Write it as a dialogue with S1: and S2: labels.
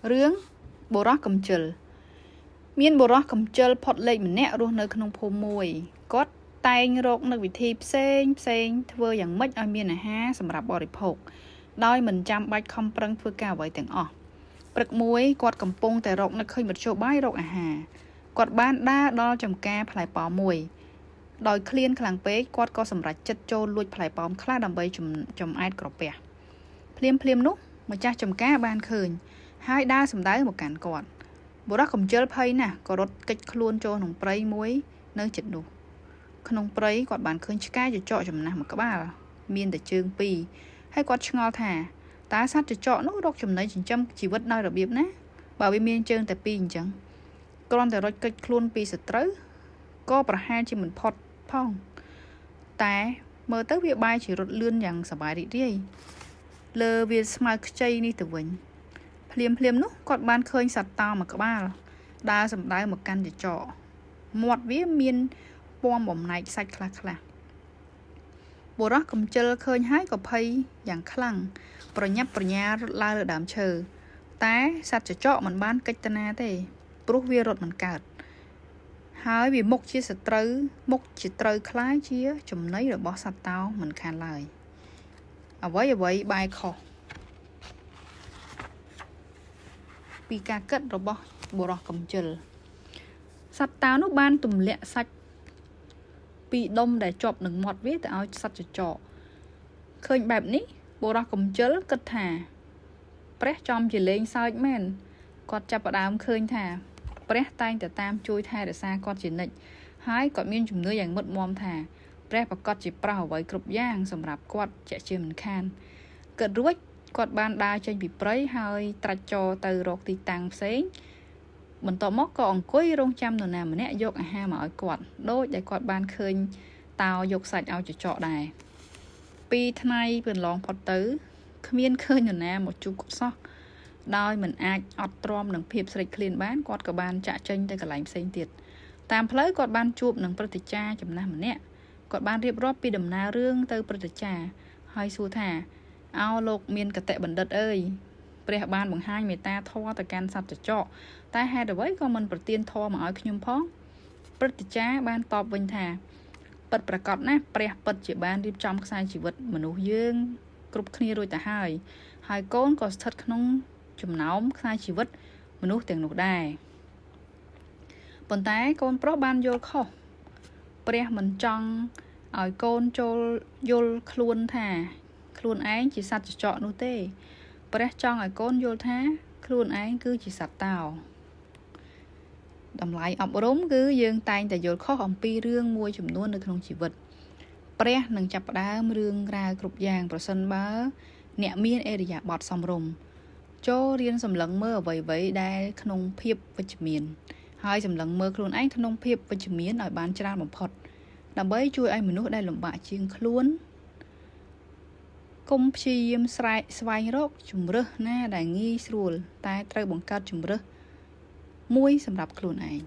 S1: Rương, bồ rót cầm chìl. Miên bồ rót cầm chìl phọt lệch mình nẹ rùa nơi khăn phô mùi. Cót tay rộp nơi vị thi psên thưa dạng mếch oi miên ha sầm rạp bò rịp hộp. Đôi mình chăm bạch không prăng thưa cao với tiếng ọ. Bực muối quạt cầm pôngแต่รกនៅឃើញមធ្យោបាយរកអាហារគាត់បានដើរដល់ចំការផ្លែប៉ោមមួយដោយឃ្លានខ្លាំងពេកគាត់ក៏សម្រេចចិត្តចូលលួចផ្លែប៉ោមខ្លះដើម្បីចំអែតក្រពះភ្លាមនោះម្ចាស់ចំការបានឃើញហើយដើរសម្ដៅមកកាន់គាត់បុរសកំជិលភ័យណាស់ក៏រត់គេចខ្លួនចូលក្នុងព្រៃមួយនៅជិតនោះក្នុងព្រៃគាត់បានឃើញឆ្កែចចកចំណាស់មួយក្បាលមានតែជើងពីរហើយគាត់ឆ្ងល់ថាតើសត្វចចកនោះរកចំណីចិញ្ចឹមជីវិតដោយរបៀបណាបើវាមានជើងតែពីរអញ្ចឹងគ្រាន់តែរត់គេចខ្លួនពីសត្រូវក៏ប្រហែលជាមិនផុតផងតែមើលទៅវាបែរជារត់លឿនយ៉ាងសប្បាយរីករាយលើវាស្មៅខ្ចីនេះទៅវិញភ្លាមនោះគាត់បានឃើញសត្វតោមួយក្បាលដើរសម្ដៅមកកាន់ចចកមាត់វាមានពណ៌បំណែកសាច់ខ្លះបុរសកំជិលឃើញហើយក៏ភ័យយ៉ាងខ្លាំងប្រញាប់ប្រញាល់រត់ឡើងលើដើមឈើតែសត្វចចកមិនបានកិច្ចតាណាទេព្រោះវារត់មិនកើតហើយវាមុខជាសត្រូវមុខជាត្រូវคล้ายជាចំណីរបស់សត្វតោមិនខានឡើយអ្វីបែរខុសពីការគិតរបស់បុរសកំជិលសត្វតោនោះបានទម្លាក់សាច់ពីដុំដែលជាប់នឹងមាត់វាទៅឲ្យសត្វចចកឃើញបែបនេះបុរសកំជិលគិតថាព្រះចំជាលេងសើចមែនគាត់ចាប់ផ្ដើមឃើញថាព្រះតែងតែតាមជួយថែរក្សាគាត់ជានិច្ចហើយគាត់មានជំនឿយ៉ាងមុតមមថាព្រះប្រកាសជាប្រោសអ្វីគ្រប់យ៉ាងសម្រាប់គាត់ជាក់ជាមិនខានគិតរួចគាត់បានដើរចេញពីព្រៃហើយត្រាច់ចរទៅរកទីតាំងផ្សេងបន្ទាប់មកក៏អង្គុយរងចាំនរណាម្នាក់យកអាហារមកឲ្យគាត់ដូចដែលគាត់បានឃើញតោយកសាច់ឲ្យចចកដែរ2ថ្ងៃកន្លងផុតទៅគ្មានឃើញនរណាមកជួបគាត់សោះដោយមិនអាចអត់ទ្រាំនឹងភាពស្រេកឃ្លានបានគាត់ក៏បានចាក់ចេញទៅកន្លែងផ្សេងទៀតតាមផ្លូវគាត់បានជួបនឹងព្រឹទ្ធាចារ្យចំណាស់ម្នាក់គាត់បានរៀបរាប់ពីដំណើររឿងទៅព្រឹទ្ធាចារ្យហើយសួរថាអោលោកមានកតេបណ្ឌិតអើយព្រះបានបង្ហាញមេត្តាធម៌ទៅកាន់សត្វចចកតែហេតុអ្វីក៏មិនប្រទានធម៌មកឲ្យខ្ញុំផងព្រឹទ្ធាចារ្យបានតបវិញថាពិតប្រាកដណាស់ព្រះពិតជាបានរៀបចំខ្សែជីវិតមនុស្សយើងគ្រប់គ្នារួចទៅហើយកូនក៏ស្ថិតក្នុងចំណោមខ្សែជីវិតមនុស្សទាំងនោះដែរប៉ុន្តែកូនប្រុសបានយល់ខុសព្រះមិនចង់ឲ្យកូនចូលយល់ខ្លួនថាខ្លួនឯងជាសត្វចចកនោះទេព្រះចង់ឲ្យកូនយល់ថាខ្លួនឯងគឺជាសត្វតោតម្លៃអប់រំគឺយើងតែងតែយល់ខុសអំពីរឿងមួយចំនួននៅក្នុងជីវិតព្រះនឹងចាប់ផ្ដើមរឿងរ៉ាវគ្រប់យ៉ាងប្រសិនបើអ្នកមានអេរិយាបថសមរម្យចូលរៀនសម្លឹងមើលអ្វីដែលក្នុងភាពវិជ្ជមានហើយសម្លឹងមើលខ្លួនឯងក្នុងភាពវិជ្ជមានឲ្យបានច្រើនបំផុតដើម្បីជួយឲ្យមនុស្សដែលលំបាកជាងខ្លួនកុំព្យាយាមស្វែងរកជំរើសណាដែលងាយស្រួលតែត្រូវបង្កើតជំរើសមួយសម្រាប់ខ្លួនឯង